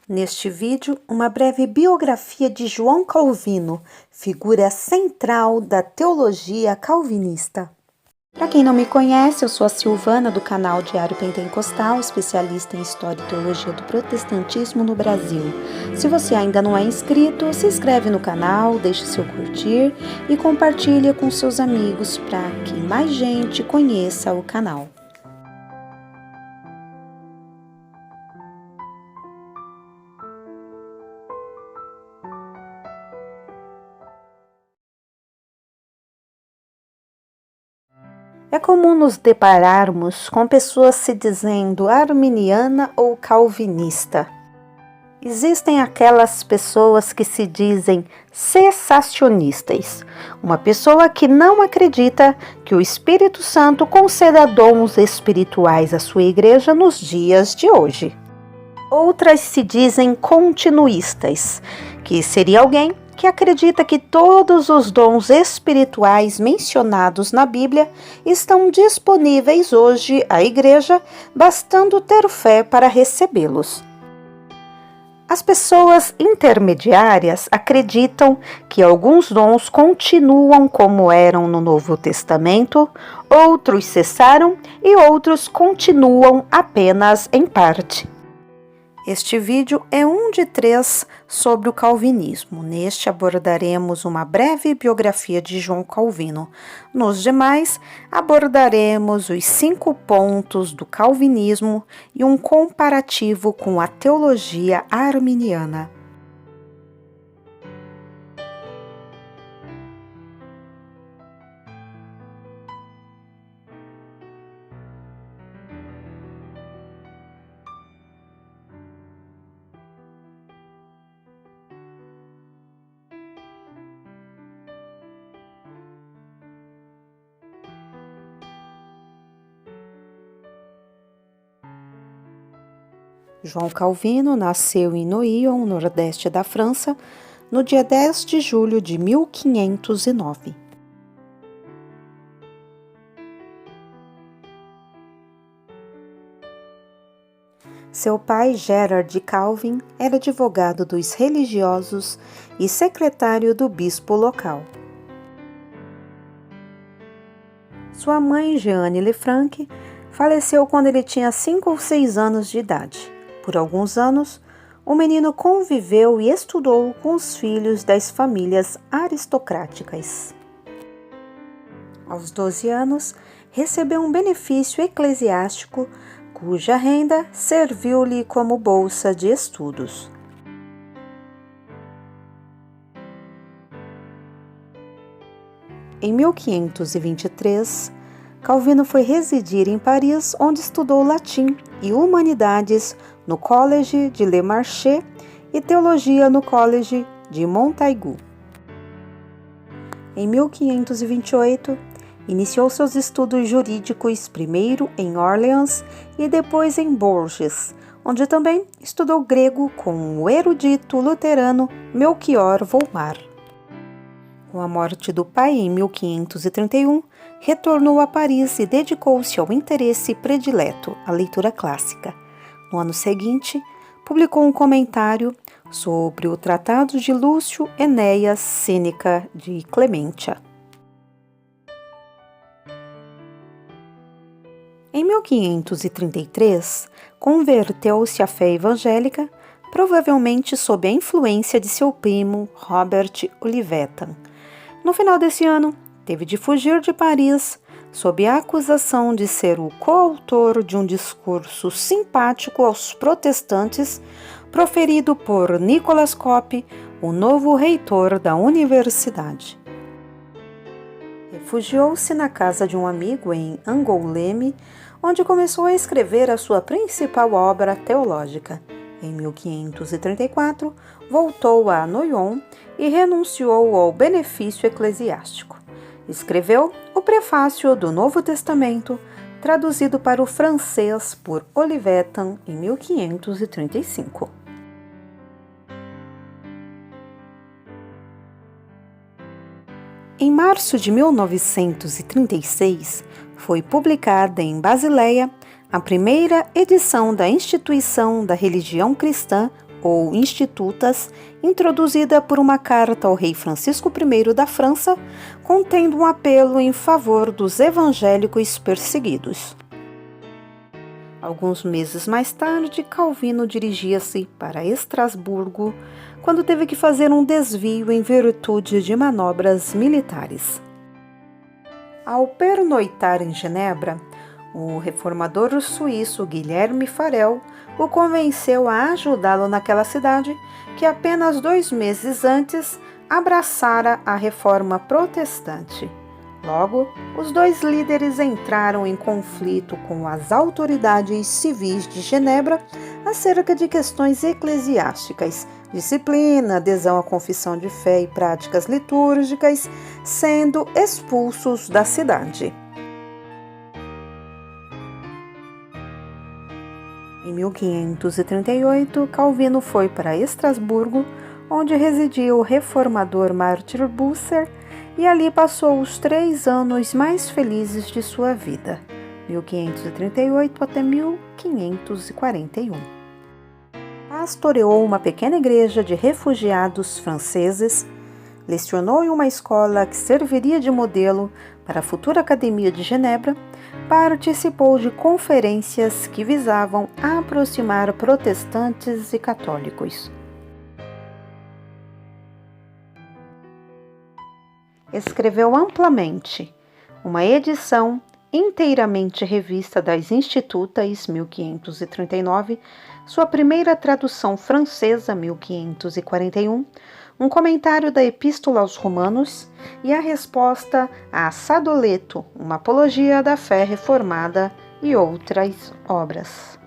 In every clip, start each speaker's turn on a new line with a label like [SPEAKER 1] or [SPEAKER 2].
[SPEAKER 1] Neste vídeo, uma breve biografia de João Calvino, figura central da teologia calvinista. Para quem não me conhece, eu sou a Silvana do canal Diário Pentecostal, especialista em História e Teologia do Protestantismo no Brasil. Se você ainda não é inscrito, se inscreve no canal, deixe seu curtir e compartilhe com seus amigos para que mais gente conheça o canal. É comum nos depararmos com pessoas se dizendo arminiana ou calvinista. Existem aquelas pessoas que se dizem cessacionistas, uma pessoa que não acredita que o Espírito Santo conceda dons espirituais à sua igreja nos dias de hoje. Outras se dizem continuistas, que seria alguém que acredita que todos os dons espirituais mencionados na Bíblia estão disponíveis hoje à igreja, bastando ter fé para recebê-los. As pessoas intermediárias acreditam que alguns dons continuam como eram no Novo Testamento, outros cessaram e outros continuam apenas em parte. Este vídeo é um de 3 sobre o calvinismo. Neste abordaremos uma breve biografia de João Calvino. Nos demais, abordaremos os 5 pontos do calvinismo e um comparativo com a teologia arminiana. João Calvino nasceu em Noyon, nordeste da França, no dia 10 de julho de 1509. Seu pai, Gerard Calvin, era advogado dos religiosos e secretário do bispo local. Sua mãe, Jeanne Lefranc, faleceu quando ele tinha 5 ou 6 anos de idade. Por alguns anos, o menino conviveu e estudou com os filhos das famílias aristocráticas. Aos 12 anos, recebeu um benefício eclesiástico, cuja renda serviu-lhe como bolsa de estudos. Em 1523, Calvino foi residir em Paris, onde estudou latim e humanidades no Collège de Le Marché e teologia no Collège de Montaigu. Em 1528, iniciou seus estudos jurídicos primeiro em Orleans e depois em Bourges, onde também estudou grego com o erudito luterano Melchior Volmar. Com a morte do pai em 1531, retornou a Paris e dedicou-se ao interesse predileto, a leitura clássica. No ano seguinte, publicou um comentário sobre o Tratado de Lúcio Enéas Sêneca de Clementia. Em 1533, converteu-se à fé evangélica, provavelmente sob a influência de seu primo Robert Olivetan. No final desse ano, teve de fugir de Paris sob a acusação de ser o coautor de um discurso simpático aos protestantes proferido por Nicolas Cop, o novo reitor da universidade. Refugiou-se na casa de um amigo em Angoulême, onde começou a escrever a sua principal obra teológica. Em 1534, voltou a Noyon e renunciou ao benefício eclesiástico. Escreveu o prefácio do Novo Testamento, traduzido para o francês por Olivetan em 1535. Em março de 1936, foi publicada em Basileia a primeira edição da Instituição da Religião Cristã ou Institutas, introduzida por uma carta ao rei Francisco I da França, contendo um apelo em favor dos evangélicos perseguidos. Alguns meses mais tarde, Calvino dirigia-se para Estrasburgo, quando teve que fazer um desvio em virtude de manobras militares. Ao pernoitar em Genebra, o reformador suíço Guilherme Farel o convenceu a ajudá-lo naquela cidade que apenas 2 meses antes abraçara a reforma protestante. Logo, os dois líderes entraram em conflito com as autoridades civis de Genebra acerca de questões eclesiásticas, disciplina, adesão à confissão de fé e práticas litúrgicas, sendo expulsos da cidade. Em 1538, Calvino foi para Estrasburgo, onde residia o reformador Martin Bucer, e ali passou os 3 anos mais felizes de sua vida, 1538 até 1541. Pastoreou uma pequena igreja de refugiados franceses, lecionou em uma escola que serviria de modelo para a futura Academia de Genebra, participou de conferências que visavam aproximar protestantes e católicos. Escreveu amplamente, uma edição inteiramente revista das Institutas, 1539, sua primeira tradução francesa, 1541, um comentário da Epístola aos Romanos e a resposta a Sadoleto, uma apologia da fé reformada e outras obras.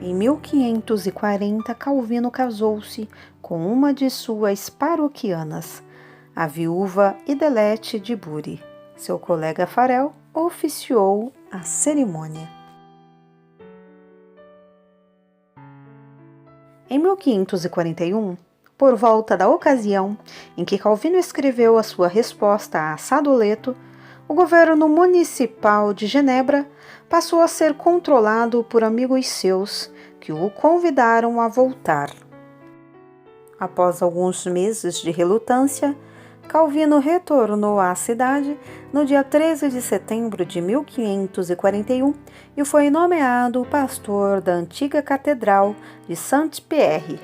[SPEAKER 1] Em 1540, Calvino casou-se com uma de suas paroquianas, a viúva Idelete de Bury. Seu colega Farel oficiou a cerimônia. Em 1541, por volta da ocasião em que Calvino escreveu a sua resposta a Sadoleto, o governo municipal de Genebra passou a ser controlado por amigos seus que o convidaram a voltar. Após alguns meses de relutância, Calvino retornou à cidade no dia 13 de setembro de 1541 e foi nomeado pastor da antiga Catedral de Saint-Pierre.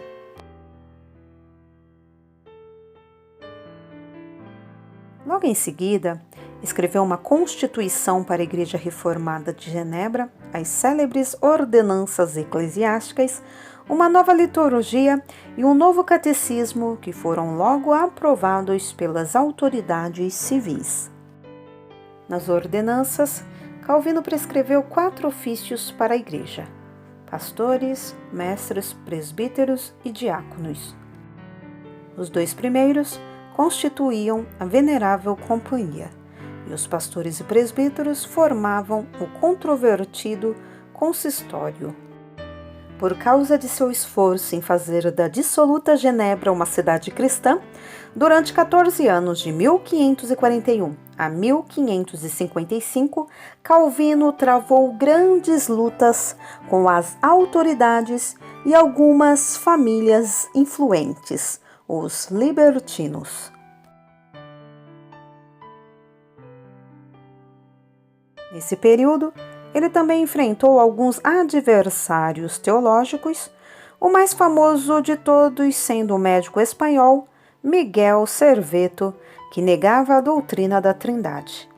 [SPEAKER 1] Logo em seguida, escreveu uma constituição para a Igreja Reformada de Genebra, as célebres ordenanças eclesiásticas, uma nova liturgia e um novo catecismo que foram logo aprovados pelas autoridades civis. Nas ordenanças, Calvino prescreveu 4 ofícios para a Igreja: pastores, mestres, presbíteros e diáconos. Os 2 primeiros constituíam a Venerável Companhia, e os pastores e presbíteros formavam o controvertido consistório. Por causa de seu esforço em fazer da dissoluta Genebra uma cidade cristã, durante 14 anos, de 1541 a 1555, Calvino travou grandes lutas com as autoridades e algumas famílias influentes, os libertinos. Nesse período, ele também enfrentou alguns adversários teológicos, o mais famoso de todos sendo o médico espanhol Miguel Serveto, que negava a doutrina da Trindade.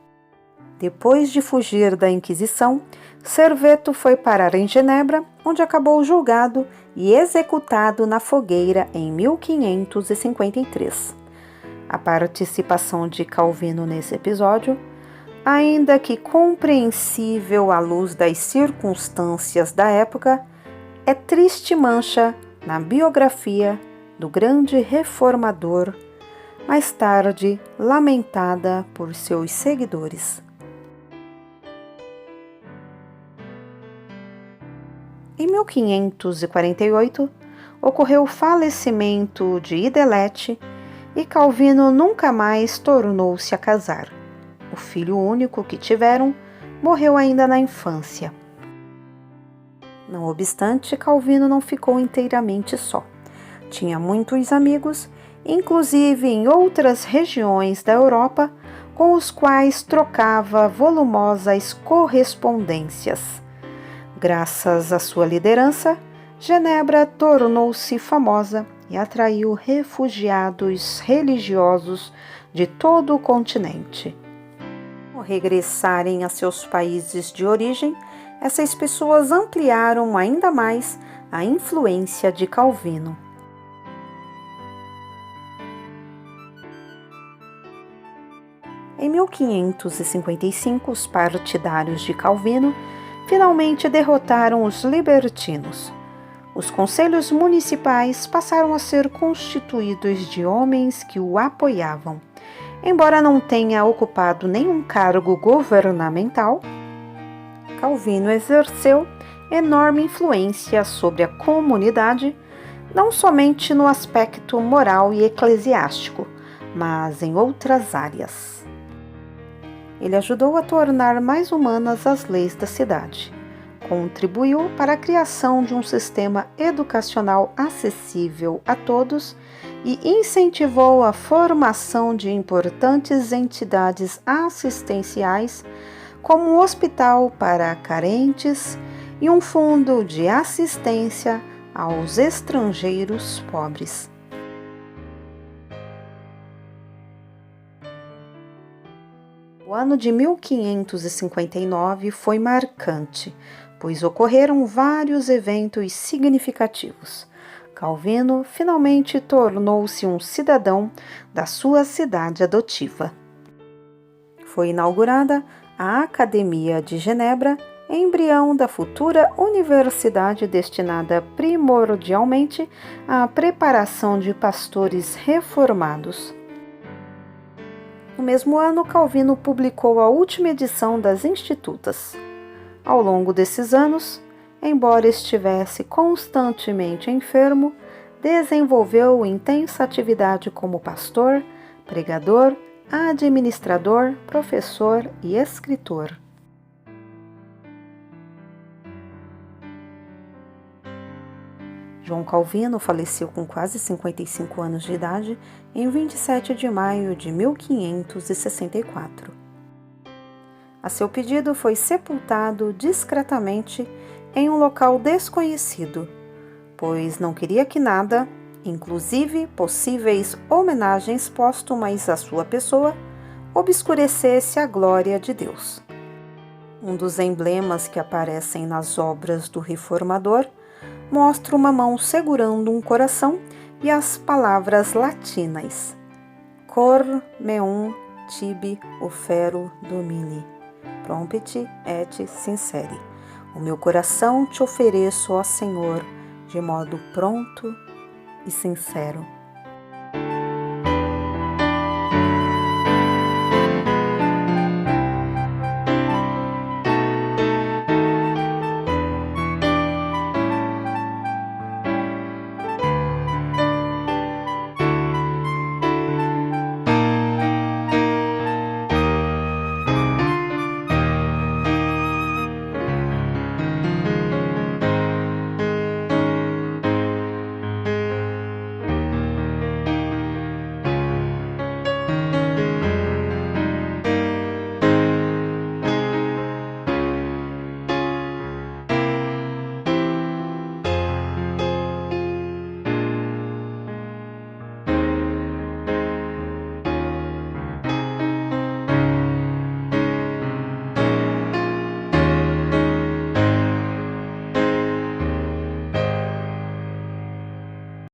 [SPEAKER 1] Depois de fugir da Inquisição, Serveto foi parar em Genebra, onde acabou julgado e executado na fogueira em 1553. A participação de Calvino nesse episódio, ainda que compreensível à luz das circunstâncias da época, é triste mancha na biografia do grande reformador, mais tarde lamentada por seus seguidores. Em 1548, ocorreu o falecimento de Idelete e Calvino nunca mais tornou-se a casar. O filho único que tiveram morreu ainda na infância. Não obstante, Calvino não ficou inteiramente só. Tinha muitos amigos, inclusive em outras regiões da Europa, com os quais trocava volumosas correspondências. Graças à sua liderança, Genebra tornou-se famosa e atraiu refugiados religiosos de todo o continente. Ao regressarem a seus países de origem, essas pessoas ampliaram ainda mais a influência de Calvino. Em 1555, os partidários de Calvino finalmente derrotaram os libertinos. Os conselhos municipais passaram a ser constituídos de homens que o apoiavam. Embora não tenha ocupado nenhum cargo governamental, Calvino exerceu enorme influência sobre a comunidade, não somente no aspecto moral e eclesiástico, mas em outras áreas. Ele ajudou a tornar mais humanas as leis da cidade, contribuiu para a criação de um sistema educacional acessível a todos e incentivou a formação de importantes entidades assistenciais, como um hospital para carentes e um fundo de assistência aos estrangeiros pobres. O ano de 1559 foi marcante, pois ocorreram vários eventos significativos. Calvino finalmente tornou-se um cidadão da sua cidade adotiva. Foi inaugurada a Academia de Genebra, embrião da futura universidade destinada primordialmente à preparação de pastores reformados. No mesmo ano, Calvino publicou a última edição das Institutas. Ao longo desses anos, embora estivesse constantemente enfermo, desenvolveu intensa atividade como pastor, pregador, administrador, professor e escritor. João Calvino faleceu com quase 55 anos de idade em 27 de maio de 1564. A seu pedido, foi sepultado discretamente em um local desconhecido, pois não queria que nada, inclusive possíveis homenagens póstumas à sua pessoa, obscurecesse a glória de Deus. Um dos emblemas que aparecem nas obras do Reformador mostra uma mão segurando um coração e as palavras latinas Cor meum tibi ofero domini, prompte et sincere. O meu coração te ofereço, ó Senhor, de modo pronto e sincero.